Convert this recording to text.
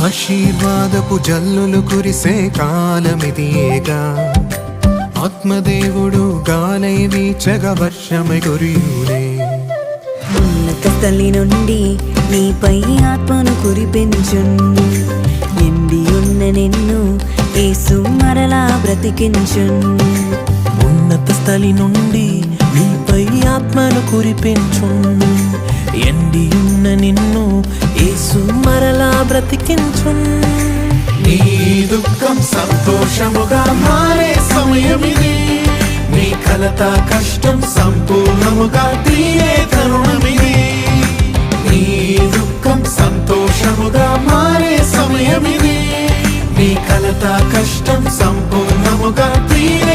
ఆశీర్వాదపు జల్లులు కురిసే కాలమిదియేగా, ఆత్మదేవుడు గాలై వీచగా వర్షమై కురియునే. ఉన్నత స్థలి నుండి నీపై ఆత్మను కురిపించున్, ఎండి ఉన్న నిన్ను యేసు మరలా బ్రతికించున్. ఉన్నత స్థలి నుండి నీపై ఆత్మను కురిపించున్, ఎండి ఉన్న నిన్ను యేసు మరలా బ్రతికించున్. నీ దుఃఖం సంతోషముగా మారే సమయమిది, నీ కలత కష్టం సంపూర్ణముగా తీరే తరుణమిది. నీ దుఃఖం సంతోషముగా మారే సమయమిది, నీ కలత కష్టం సంపూర్ణముగా తీరే